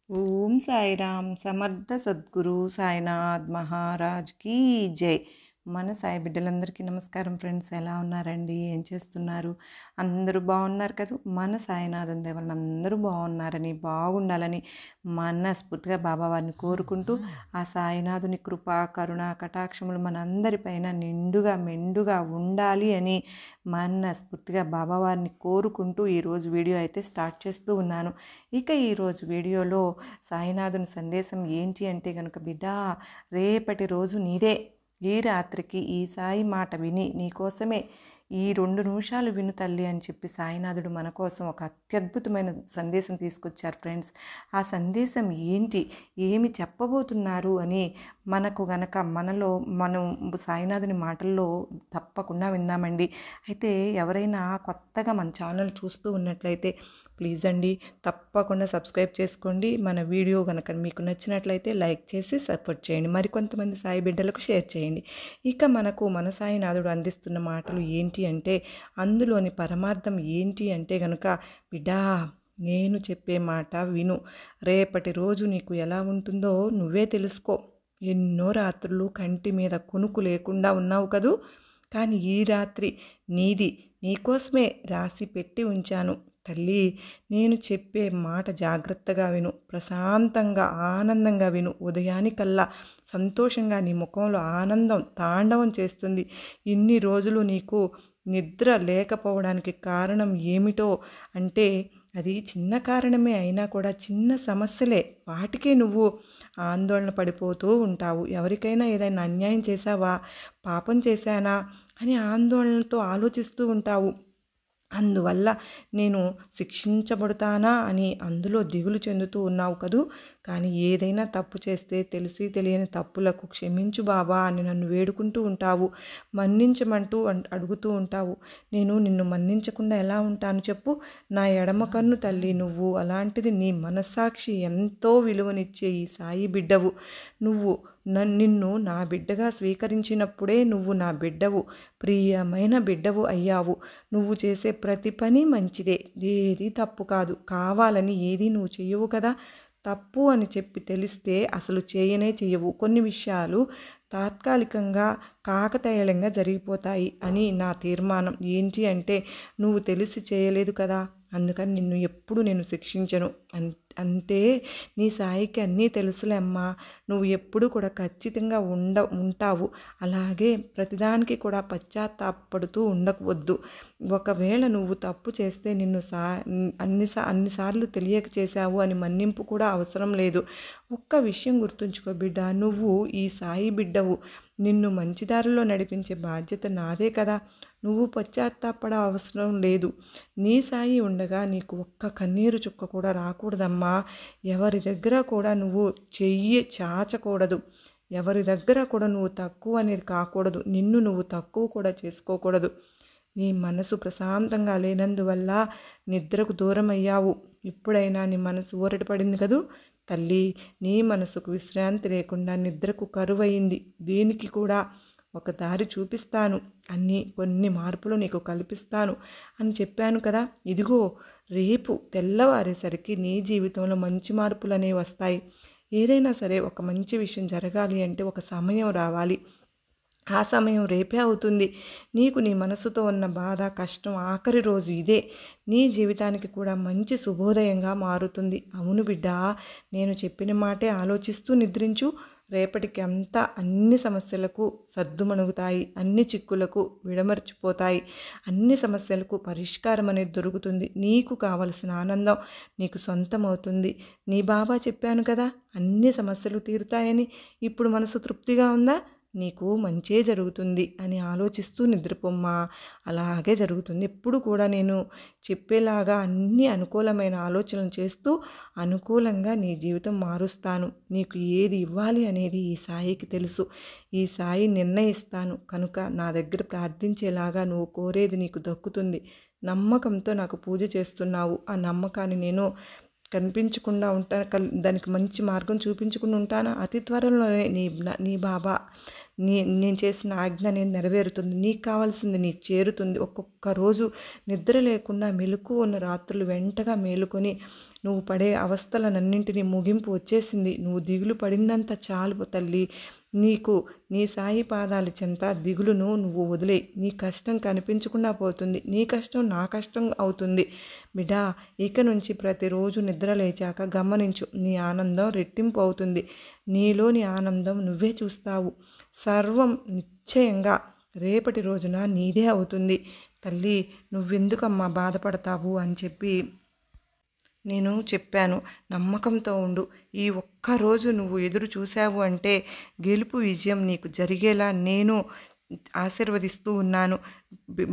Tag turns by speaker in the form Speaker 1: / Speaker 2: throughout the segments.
Speaker 1: ఓం సాయిరామ్ సమర్థ సద్గురు సాయినాథ్ మహారాజ్ కీ జై. మన సాయి బిడ్డలందరికీ నమస్కారం ఫ్రెండ్స్. ఎలా ఉన్నారండి? ఏం చేస్తున్నారు? అందరూ బాగున్నారు కదా? మన సాయినాథం దేవలన అందరూ బాగున్నారని, బాగుండాలని మనస్ఫూర్తిగా బాబావారిని కోరుకుంటూ ఆ సాయినాథుని కృపా కరుణ కటాక్షములు మనందరిపైన నిండుగా మెండుగా ఉండాలి అని మనస్ఫూర్తిగా బాబావారిని కోరుకుంటూ ఈరోజు వీడియో అయితే స్టార్ట్ చేస్తూ ఉన్నాను. ఇక ఈరోజు వీడియోలో సాయినాథుని సందేశం ఏంటి అంటే కనుక, బిడ్డ రేపటి రోజు నీదే. ఈ రాత్రికి ఈ సాయి మాట విని నీకోసమే ఈ 2 నిమిషాలు విను తల్లి అని చెప్పి సాయినాథుడు మన కోసం ఒక అత్యద్భుతమైన సందేశం తీసుకొచ్చారు ఫ్రెండ్స్. ఆ సందేశం ఏంటి, ఏమి చెప్పబోతున్నారు అని మనకు గనక మనం సాయినాథుని మాటల్లో తప్పకుండా విందామండి. అయితే ఎవరైనా కొత్తగా మన ఛానల్ చూస్తూ ఉన్నట్లయితే ప్లీజ్ అండి తప్పకుండా సబ్స్క్రైబ్ చేసుకోండి. మన వీడియో కనుక మీకు నచ్చినట్లయితే లైక్ చేసి సపోర్ట్ చేయండి. మరికొంతమంది సాయి బిడ్డలకు షేర్ చేయండి. ఇక మన సాయినాథుడు అందిస్తున్న మాటలు ఏంటి అంటే, అందులోని పరమార్థం ఏంటి అంటే గనుక, బిడ్డా నేను చెప్పే మాట విను. రేపటి రోజు నీకు ఎలా ఉంటుందో నువ్వే తెలుసుకో. ఎన్నో రాత్రులు కంటి మీద కునుకు లేకుండా ఉన్నావు కదూ, కానీ ఈ రాత్రి నీది. నీకోసమే రాసి పెట్టి ఉంచాను తల్లి. నేను చెప్పే మాట జాగ్రత్తగా విను, ప్రశాంతంగా ఆనందంగా విను. ఉదయానికల్లా సంతోషంగా నీ ముఖంలో ఆనందం తాండవం చేస్తుంది. ఇన్ని రోజులు నీకు నిద్ర లేకపోవడానికి కారణం ఏమిటో అంటే, అది చిన్న కారణమే అయినా కూడా చిన్న సమస్యలే, వాటికే నువ్వు ఆందోళన పడిపోతూ ఉంటావు. ఎవరికైనా ఏదైనా అన్యాయం చేశావా, పాపం చేశానా అని ఆందోళనతో ఆలోచిస్తూ ఉంటావు. అందువల్ల నేను శిక్షించబడతానా అని అందులో దిగులు చెందుతూ ఉన్నావు కదూ. కానీ ఏదైనా తప్పు చేస్తే తెలిసి తెలియని తప్పులకు క్షమించు బాబా అని నన్ను వేడుకుంటూ ఉంటావు. మన్నించమంటూ అడుగుతూ ఉంటావు. నేను నిన్ను మన్నించకుండా ఎలా ఉంటాను చెప్పు? నా ఎడమ కన్ను తల్లి నువ్వు. అలాంటిది నీ మనస్సాక్షి ఎంతో విలువనిచ్చే ఈ సాయి బిడ్డవు నువ్వు. నిన్ను నా బిడ్డగా స్వీకరించినప్పుడే నువ్వు నా బిడ్డవు, ప్రియమైన బిడ్డవు అయ్యావు. నువ్వు చేసే ప్రతి పని మంచిదే, ఏది తప్పు కాదు. కావాలని ఏది నువ్వు చెయ్యవు కదా. తప్పు అని చెప్పి తెలిస్తే అసలు చెయ్యవు. కొన్ని విషయాలు తాత్కాలికంగా కాకతాళీయంగా జరిగిపోతాయి అని నా తీర్మానం. ఏంటి అంటే, నువ్వు తెలిసి చేయలేదు కదా, అందుకని నిన్ను ఎప్పుడు నేను శిక్షించను. అంతే, నీ సాయికి అన్నీ తెలుసులే అమ్మా. నువ్వు ఎప్పుడు కూడా ఖచ్చితంగా ఉంటావు. అలాగే ప్రతిదానికి కూడా పశ్చాత్తాపడుతూ ఉండవద్దు. ఒకవేళ నువ్వు తప్పు చేస్తే నిన్ను అన్నిసార్లు తెలియక చేశావు అని మన్నింపు కూడా అవసరం లేదు. ఒక్క విషయం గుర్తుంచుకో బిడ్డ, నువ్వు ఈ సాయి బిడ్డవు. నిన్ను మంచిదారిలో నడిపించే బాధ్యత నాదే కదా. నువ్వు పశ్చాత్తాపడ అవసరం లేదు. నీ సాయి ఉండగా నీకు ఒక్క కన్నీరు చుక్క కూడా రాకూడదమ్మా. ఎవరి దగ్గర కూడా నువ్వు చెయ్యి చాచకూడదు. ఎవరి దగ్గర కూడా నువ్వు తక్కువ అనేది కాకూడదు. నిన్ను నువ్వు తక్కువ కూడా చేసుకోకూడదు. నీ మనసు ప్రశాంతంగా లేనందువల్ల నిద్రకు దూరం అయ్యావు. ఇప్పుడైనా నీ మనసు ఊరటపడింది కదూ తల్లి. నీ మనసుకు విశ్రాంతి లేకుండా నిద్రకు కరువయింది. దీనికి కూడా ఒక దారి చూపిస్తాను, కొన్ని మార్పులు నీకు కల్పిస్తాను అని చెప్పాను కదా. ఇదిగో రేపు తెల్లవారేసరికి నీ జీవితంలో మంచి మార్పులు అనేవి వస్తాయి. ఏదైనా సరే ఒక మంచి విషయం జరగాలి అంటే ఒక సమయం రావాలి. ఆ సమయం రేపే అవుతుంది. నీకు నీ మనసుతో ఉన్న బాధ, కష్టం ఆఖరి రోజు ఇదే. నీ జీవితానికి కూడా మంచి శుభోదయంగా మారుతుంది. అవును బిడ్డా, నేను చెప్పిన మాటే ఆలోచిస్తూ నిద్రించు. రేపటికి అంతా అన్ని సమస్యలకు సర్దుమణుగుతాయి. అన్ని చిక్కులకు విడమర్చిపోతాయి. అన్ని సమస్యలకు పరిష్కారం అనేది దొరుకుతుంది. నీకు కావలసిన ఆనందం నీకు సొంతమవుతుంది. నీ బాబా చెప్పాను కదా, అన్ని సమస్యలు తీరుతాయని. ఇప్పుడు మనసు తృప్తిగా ఉందా? నీకు మంచే జరుగుతుంది అని ఆలోచిస్తూ నిద్రపోమ్మా. అలాగే జరుగుతుంది. ఎప్పుడు కూడా నేను చెప్పేలాగా అన్ని అనుకూలమైన ఆలోచనలు చేస్తూ అనుకూలంగా నీ జీవితం మారుస్తాను. నీకు ఏది ఇవ్వాలి అనేది ఈ సాయికి తెలుసు. ఈ సాయి నిర్ణయిస్తాను కనుక నా దగ్గర ప్రార్థించేలాగా నువ్వు కోరేది నీకు దక్కుతుంది. నమ్మకంతో నాకు పూజ చేస్తున్నావు. ఆ నమ్మకాన్ని నేను కనిపించకుండా ఉంటాను, దానికి మంచి మార్గం చూపించుకుని ఉంటాను. అతి త్వరలోనే నీ బాబా నేను చేసిన ఆజ్ఞ అనేది నెరవేరుతుంది. నీకు కావాల్సింది నీకు చేరుతుంది. ఒక్కొక్క రోజు నిద్ర లేకుండా మెలకు ఉన్న రాత్రులు వెంటగా మేలుకొని నువ్వు పడే అవస్థలనన్నింటినీ ముగింపు వచ్చేసింది. నువ్వు దిగులు పడిందంత చాలు తల్లి. నీకు నీ సాయి పాదాల చెంత దిగులును నువ్వు వదిలేయి. నీ కష్టం కనిపించకుండా పోతుంది. నీ కష్టం నా కష్టం అవుతుంది. బిడ్డా, ఇక నుంచి ప్రతిరోజు నిద్ర లేచాక గమనించు, నీ ఆనందం రెట్టింపు అవుతుంది. నీలోని ఆనందం నువ్వే చూస్తావు. సర్వం నిశ్చయంగా రేపటి రోజున నీదే అవుతుంది. తల్లి, నువ్వెందుకమ్మా బాధపడతావు అని చెప్పి నేను చెప్పాను. నమ్మకంతో ఉండు. ఈ ఒక్కరోజు నువ్వు ఎదురు చూశావు అంటే గెలుపు విజయం నీకు జరిగేలా నేను ఆశీర్వదిస్తూ ఉన్నాను.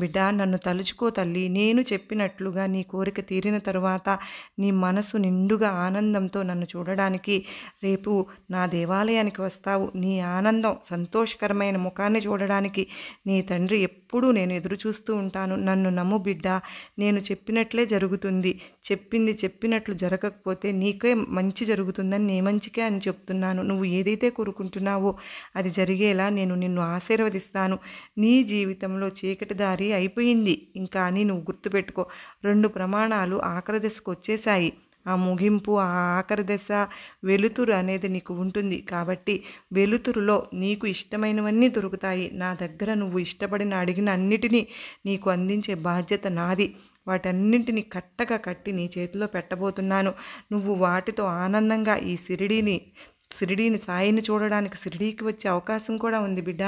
Speaker 1: బిడ్డ, నన్ను తలుచుకో తల్లి. నేను చెప్పినట్లుగా నీ కోరిక తీరిన తరువాత నీ మనసు నిండుగా ఆనందంతో నన్ను చూడడానికి రేపు నా దేవాలయానికి వస్తావు. నీ ఆనందం, సంతోషకరమైన ముఖాన్ని చూడడానికి నీ తండ్రి ఎప్పుడూ నేను ఎదురు చూస్తూ ఉంటాను. నన్ను నమ్ము బిడ్డ, నేను చెప్పినట్లే జరుగుతుంది. చెప్పింది చెప్పినట్లు జరగకపోతే నీకే మంచి జరుగుతుందని నీ మంచికే అని చెప్తున్నాను. నువ్వు ఏదైతే కోరుకుంటున్నావో అది జరిగేలా నేను నిన్ను ఆశీర్వదిస్తాను. నీ జీవితంలో చీకటి దారి అయిపోయింది ఇంకా అని నువ్వు గుర్తుపెట్టుకో. 2 ప్రమాణాలు ఆఖరి దశకు వచ్చేసాయి. ఆ ముగింపు, ఆ ఆఖరి దశ, వెలుతురు అనేది నీకు ఉంటుంది. కాబట్టి వెలుతురులో నీకు ఇష్టమైనవన్నీ దొరుకుతాయి. నా దగ్గర నువ్వు ఇష్టపడిన అడిగిన అన్నిటినీ నీకు అందించే బాధ్యత నాది. వాటన్నింటినీ కట్టగా కట్టి నీ చేతిలో పెట్టబోతున్నాను. నువ్వు వాటితో ఆనందంగా ఈ షిరిడీని సాయిని చూడడానికి షిరిడీకి వచ్చే అవకాశం కూడా ఉంది బిడ్డ.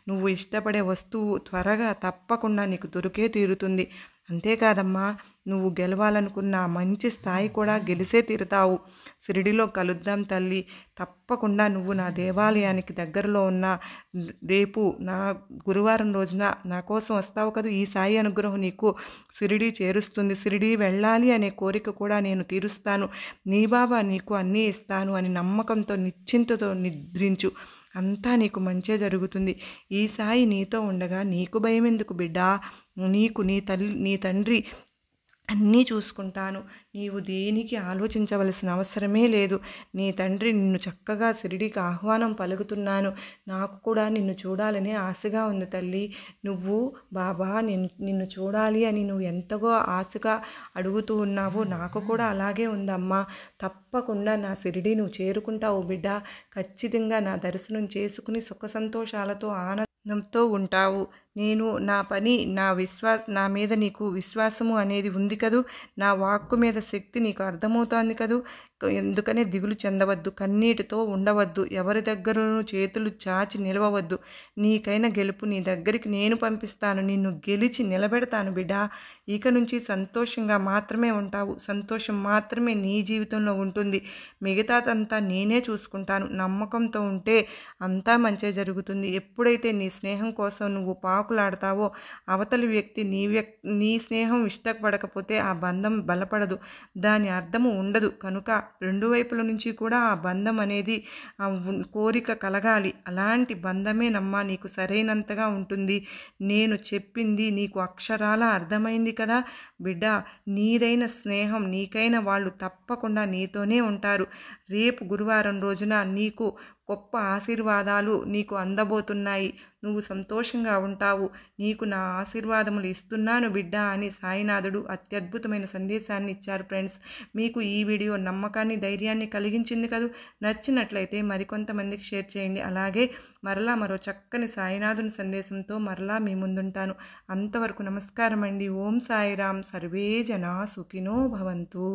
Speaker 1: నువ్వు ఇష్టపడే వస్తువు త్వరగా తప్పకుండా నీకు దొరికే తీరుతుంది. అంతేకాదమ్మా, నువ్వు గెలవాలనుకున్న మంచి స్థాయి కూడా గెలిసే తీరుతావు. షిరిడీలో కలుద్దాం తల్లి. తప్పకుండా నువ్వు నా దేవాలయానికి దగ్గరలో ఉన్న రేపు నా గురువారం రోజున నా కోసం వస్తావు కదా. ఈ సాయి అనుగ్రహం నీకు షిరిడీ చేరుస్తుంది. షిరిడీ వెళ్ళాలి అనే కోరిక కూడా నేను తీరుస్తాను. నీ బాబా నీకు అన్నీ ఇస్తాను అని నమ్మకంతో నిశ్చింతతో నిద్రించు. అంతా నీకు మంచే జరుగుతుంది. ఈ సాయి నీతో ఉండగా నీకు భయం ఎందుకు బిడ్డా? నీకు నీ తండ్రి అన్నీ చూసుకుంటాను. నీవు దేనికి ఆలోచించవలసిన అవసరమే లేదు. నీ తండ్రి నిన్ను చక్కగా షిరిడీకి ఆహ్వానం పలుకుతున్నాను. నాకు కూడా నిన్ను చూడాలనే ఆశగా ఉంది తల్లి. నువ్వు బాబా నిన్ను చూడాలి అని నువ్వు ఎంతగా ఆశగా అడుగుతూ ఉన్నావో నాకు కూడా అలాగే ఉందమ్మా. తప్పకుండా నా షిరిడీ నువ్వు చేరుకుంటావు బిడ్డ. ఖచ్చితంగా నా దర్శనం చేసుకుని సుఖ సంతోషాలతో ఆనందంతో ఉంటావు. నేను నా పని, నా మీద నీకు విశ్వాసము అనేది ఉంది కదూ. నా వాక్కు మీద శక్తి నీకు అర్థమవుతోంది కదూ. ఎందుకనే దిగులు చెందవద్దు, కన్నీటితో ఉండవద్దు, ఎవరి దగ్గరను చేతులు చాచి నిలవవద్దు. నీకైన గెలుపు నీ దగ్గరికి నేను పంపిస్తాను. నిన్ను గెలిచి నిలబెడతాను బిడ్డ. ఇక నుంచి సంతోషంగా మాత్రమే ఉంటావు. సంతోషం మాత్రమే నీ జీవితంలో ఉంటుంది. మిగతాదంతా నేనే చూసుకుంటాను. నమ్మకంతో ఉంటే అంతా మంచే జరుగుతుంది. ఎప్పుడైతే నీ స్నేహం కోసం నువ్వు పాకులాడతావో అవతలి వ్యక్తి నీ స్నేహం ఇష్టపడకపోతే ఆ బంధం బలపడదు, దాని అర్థము ఉండదు. కనుక 2 వైపుల నుంచి కూడా ఆ బంధం అనేది కోరిక కలగాలి. అలాంటి బంధమే నమ్మా నీకు సరైనంతగా ఉంటుంది. నేను చెప్పింది నీకు అక్షరాల అర్థమైంది కదా బిడ్డ. నీదైన స్నేహం, నీకైన వాళ్ళు తప్పకుండా నీతోనే ఉంటారు. రేపు గురువారం రోజున నీకు గొప్ప ఆశీర్వాదాలు నీకు అందబోతున్నాయి. నువ్వు సంతోషంగా ఉంటావు. నీకు నా ఆశీర్వాదములు ఇస్తున్నాను బిడ్డ అని సాయినాథుడు అత్యద్భుతమైన సందేశాన్ని ఇచ్చారు. ఫ్రెండ్స్, మీకు ఈ వీడియో నమ్మకాన్ని, ధైర్యాన్ని కలిగించింది కదూ. నచ్చినట్లయితే మరికొంతమందికి షేర్ చేయండి. అలాగే మరో చక్కని సాయినాథుని సందేశంతో మరలా మీ ముందుంటాను. అంతవరకు నమస్కారం అండి. ఓం సాయిరామ్. సర్వే జనా సుఖినో భవంతు.